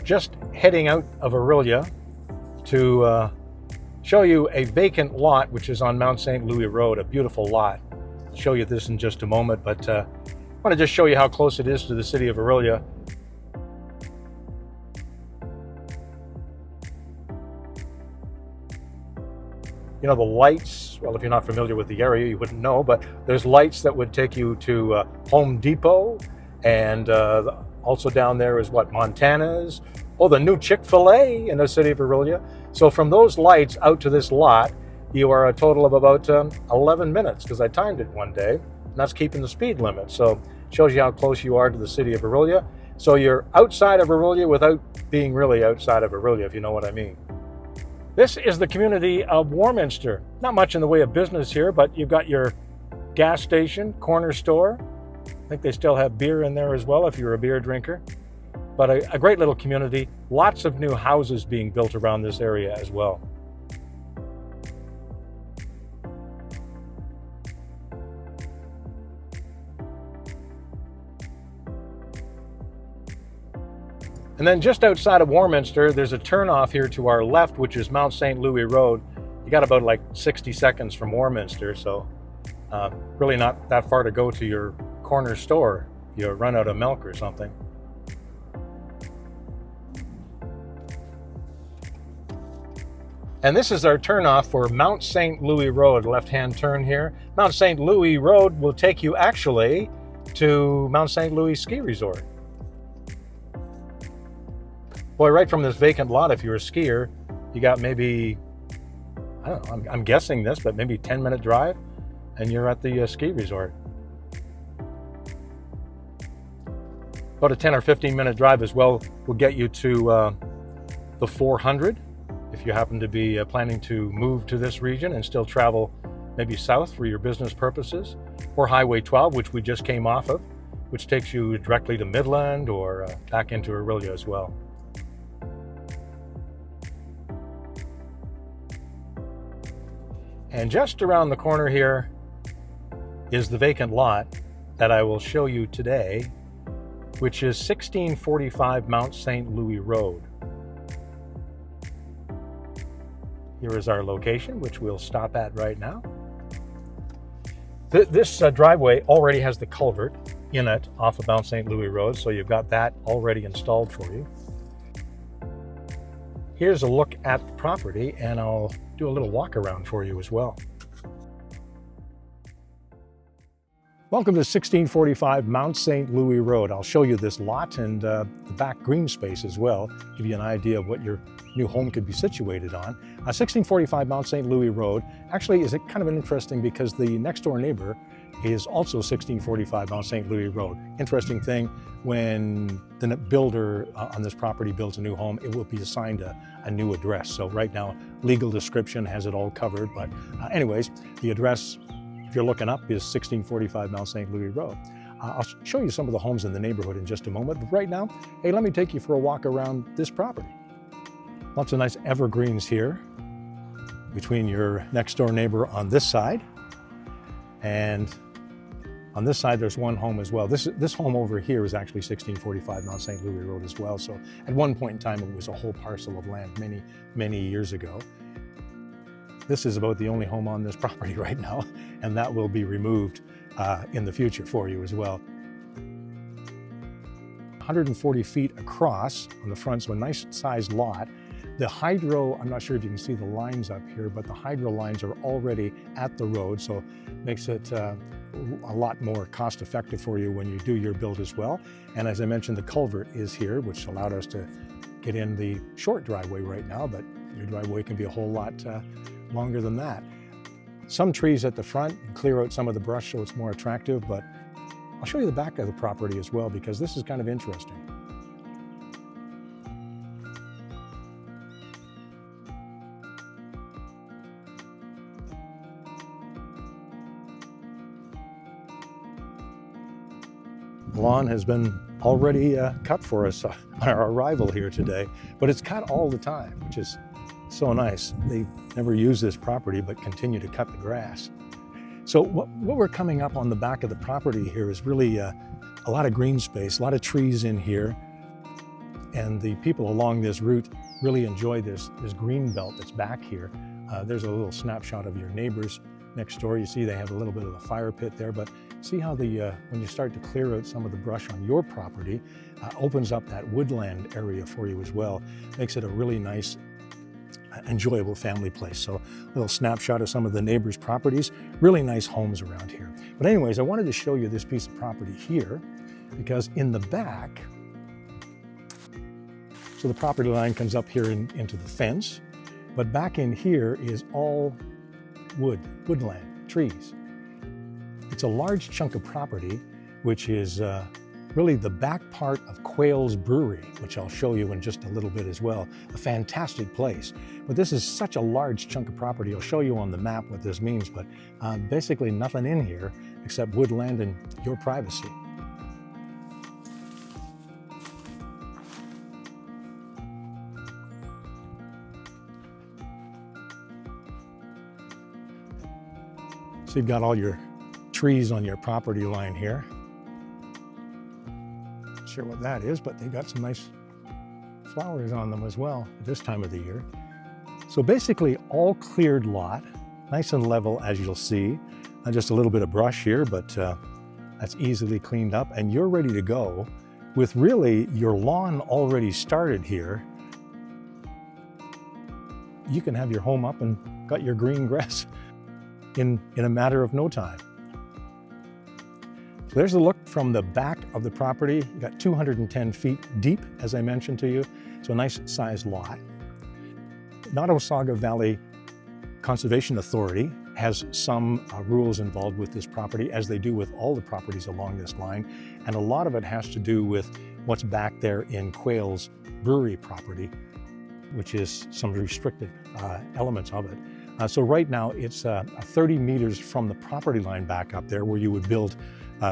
just heading out of Orillia to show you a vacant lot which is on Mount St. Louis Road, a beautiful lot. I'll show you this in just a moment, but I want to just show you how close it is to the city of Orillia. You know, the lights, well, if you're not familiar with the area, you wouldn't know, but there's lights that would take you to Home Depot, and also down there is what, Montana's? Oh, the new Chick-fil-A in the city of Orillia. So from those lights out to this lot, you are a total of about 11 minutes, because I timed it one day, and that's keeping the speed limit. So it shows you how close you are to the city of Orillia. So you're outside of Orillia without being really outside of Orillia, if you know what I mean. This is the community of Warminster. Not much in the way of business here, but you've got your gas station, corner store. I think they still have beer in there as well if you're a beer drinker. But a great little community. Lots of new houses being built around this area as well. And then just outside of Warminster, there's a turnoff here to our left, which is Mount St. Louis Road. You got about like 60 seconds from Warminster, so really not that far to go to your corner store. You run out of milk or something. And this is our turnoff for Mount St. Louis Road, left-hand turn here. Mount St. Louis Road will take you actually to Mount St. Louis Ski Resort. Boy, right from this vacant lot, if you're a skier, you got maybe, I don't know, I'm guessing this, but maybe 10-minute drive, and you're at the ski resort. About a 10 or 15-minute drive as well will get you to the 400, if you happen to be planning to move to this region and still travel maybe south for your business purposes, or Highway 12, which we just came off of, which takes you directly to Midland or back into Orillia as well. And just around the corner here is the vacant lot that I will show you today, which is 1645 Mount St. Louis Road. Here is our location, which we'll stop at right now. This driveway already has the culvert in it off of Mount St. Louis Road, so you've got that already installed for you. Here's a look at the property, and I'll do a little walk around for you as well. Welcome to 1645 Mount St. Louis Road. I'll show you this lot and the back green space as well, give you an idea of what your new home could be situated on. 1645 Mount St. Louis Road actually is kind of interesting because the next door neighbor is also 1645 Mount St. Louis Road. Interesting thing, when the builder on this property builds a new home, it will be assigned a new address. So right now, legal description has it all covered. But anyways, the address, if you're looking up, is 1645 Mount St. Louis Road. I'll show you some of the homes in the neighborhood in just a moment. But right now, hey, let me take you for a walk around this property. Lots of nice evergreens here between your next door neighbor on this side. And on this side, there's one home as well. This home over here is actually 1645 Mount St. Louis Road as well. So at one point in time, it was a whole parcel of land many, many years ago. This is about the only home on this property right now, and that will be removed in the future for you as well. 140 feet across on the front, so a nice sized lot. The hydro, I'm not sure if you can see the lines up here, but the hydro lines are already at the road, so makes it a lot more cost effective for you when you do your build as well. And as I mentioned, the culvert is here, which allowed us to get in the short driveway right now, but your driveway can be a whole lot longer than that. Some trees at the front clear out some of the brush so it's more attractive, but I'll show you the back of the property as well because this is kind of interesting. The lawn has been already cut for us on our arrival here today, but it's cut all the time, which is so nice. They never use this property, but continue to cut the grass. So what we're coming up on the back of the property here is really a lot of green space, a lot of trees in here. And the people along this route really enjoy this green belt that's back here. There's a little snapshot of your neighbors next door. You see they have a little bit of a fire pit there, but see how when you start to clear out some of the brush on your property, opens up that woodland area for you as well. Makes it a really nice, enjoyable family place. So a little snapshot of some of the neighbors' properties, really nice homes around here. But anyways, I wanted to show you this piece of property here because in the back, so the property line comes up here into the fence, but back in here is all woodland, trees. It's a large chunk of property, which is really the back part of Quayle's Brewery, which I'll show you in just a little bit as well. A fantastic place. But this is such a large chunk of property. I'll show you on the map what this means, but basically nothing in here except woodland and your privacy. So you've got all your trees on your property line here. Not sure what that is, but they've got some nice flowers on them as well at this time of the year. So basically all cleared lot, nice and level as you'll see. Just a little bit of brush here, but that's easily cleaned up and you're ready to go with really your lawn already started here. You can have your home up and got your green grass in a matter of no time. So there's a look from the back of the property. You got 210 feet deep, as I mentioned to you. So a nice sized lot. Nottawasaga Valley Conservation Authority has some rules involved with this property, as they do with all the properties along this line. And a lot of it has to do with what's back there in Quayle's Brewery property, which is some restricted elements of it. So right now it's 30 meters from the property line back up there where you would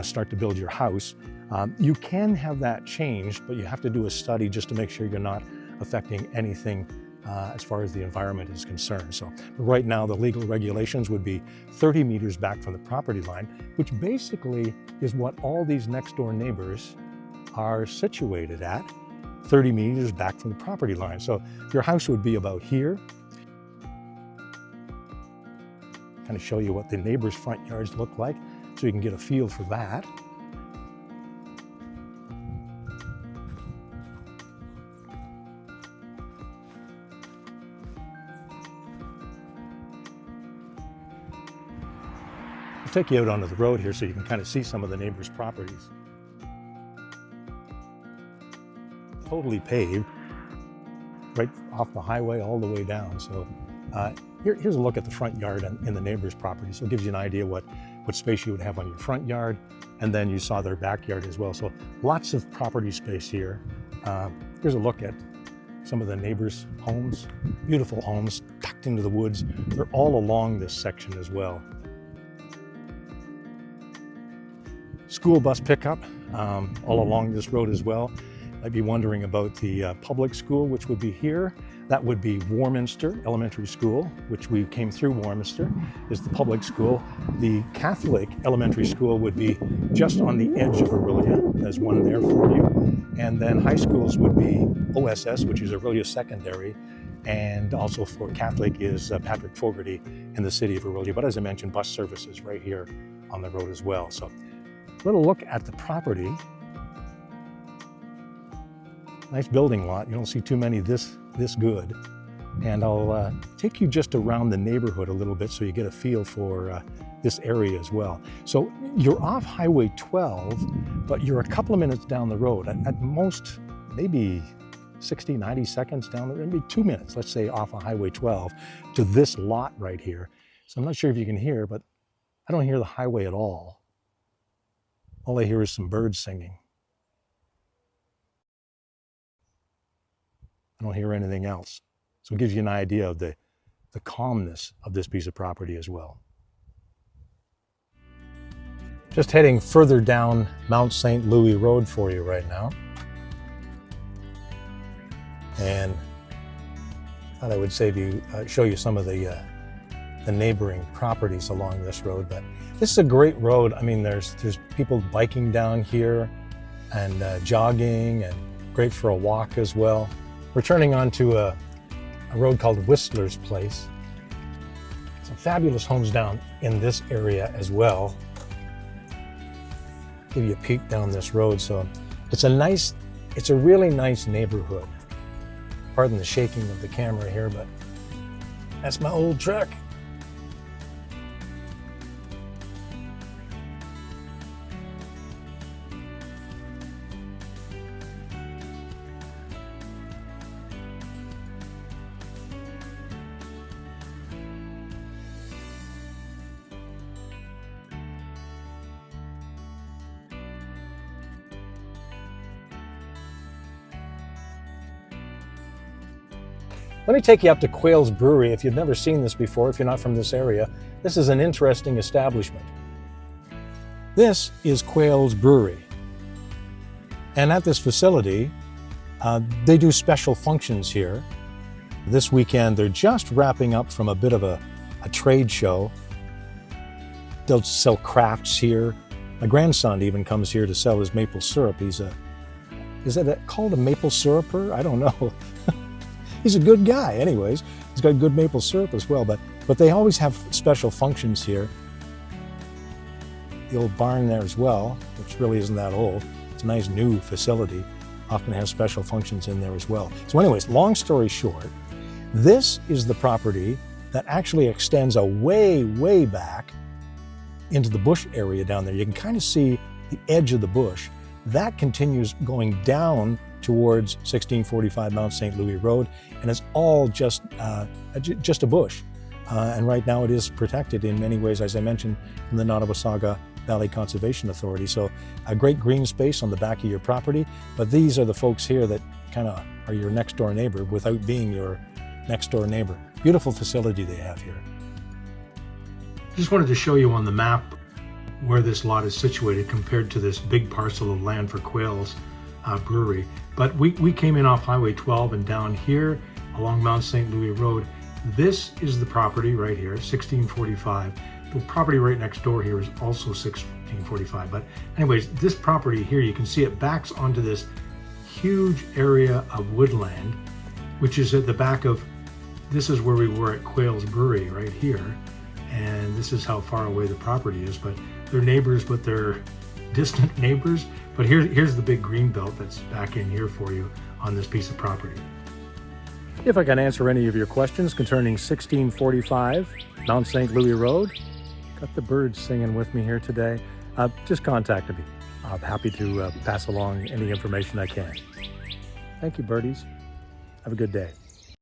start to build your house. You can have that changed, but you have to do a study just to make sure you're not affecting anything as far as the environment is concerned. So right now the legal regulations would be 30 meters back from the property line, which basically is what all these next door neighbors are situated at, 30 meters back from the property line. So your house would be about here. Kind of show you what the neighbors' front yards look like so you can get a feel for that. I'll take you out onto the road here so you can kind of see some of the neighbors' properties. Totally paved, right off the highway all the way down. So here's a look at the front yard in the neighbor's property. So it gives you an idea what space you would have on your front yard. And then you saw their backyard as well. So lots of property space here. Here's a look at some of the neighbors' homes. Beautiful homes tucked into the woods. They're all along this section as well. School bus pickup all along this road as well. Might be wondering about the public school, which would be here. That would be Warminster Elementary School, which we came through Warminster, is the public school. The Catholic Elementary School would be just on the edge of Orillia. There's one there for you. And then high schools would be OSS, which is Orillia Secondary, and also for Catholic is Patrick Fogarty in the city of Orillia. But as I mentioned, bus services right here on the road as well. So a little look at the property. Nice building lot. You don't see too many this good. And I'll take you just around the neighborhood a little bit so you get a feel for this area as well. So you're off Highway 12, but you're a couple of minutes down the road. At most, maybe 60, 90 seconds down the road, maybe 2 minutes, let's say, off of Highway 12 to this lot right here. So I'm not sure if you can hear, but I don't hear the highway at all. All I hear is some birds singing. I don't hear anything else. So it gives you an idea of the calmness of this piece of property as well. Just heading further down Mount St. Louis Road for you right now. And I thought I would show you some of the neighboring properties along this road. But this is a great road. I mean, there's people biking down here and jogging, and great for a walk as well. We're turning onto a road called Whistler's Place. Some fabulous homes down in this area as well. Give you a peek down this road. So it's a really nice neighborhood. Pardon the shaking of the camera here, but that's my old truck. Let me take you up to Quayle's Brewery. If you've never seen this before, if you're not from this area, this is an interesting establishment. This is Quayle's Brewery. And at this facility, they do special functions here. This weekend, they're just wrapping up from a bit of a trade show. They'll sell crafts here. My grandson even comes here to sell his maple syrup. Is that called a maple syruper? I don't know. He's a good guy anyways. He's got good maple syrup as well, but they always have special functions here. The old barn there as well, which really isn't that old. It's a nice new facility. Often has special functions in there as well. So anyways, long story short, this is the property that actually extends a way back into the bush area down there. You can kind of see the edge of the bush. That continues going down towards 1645 Mount St. Louis Road, and it's all just a bush. And right now it is protected in many ways, as I mentioned, from the Nottawasaga Valley Conservation Authority. So a great green space on the back of your property, but these are the folks here that kind of are your next door neighbor without being your next door neighbor. Beautiful facility they have here. Just wanted to show you on the map where this lot is situated compared to this big parcel of land for Quayle's Brewery. But we came in off Highway 12 and down here along Mount St. Louis Road. This is the property right here, 1645. The property right next door here is also 1645. But anyways, this property here, you can see it backs onto this huge area of woodland, which is at the back of, this is where we were at Quayle's Brewery right here. And this is how far away the property is, but they're neighbors, but they're distant neighbors. But here's the big green belt that's back in here for you on this piece of property. If I can answer any of your questions concerning 1645 Mount St. Louis Road, got the birds singing with me here today, just contact me. I'm happy to pass along any information I can. Thank you, birdies. Have a good day.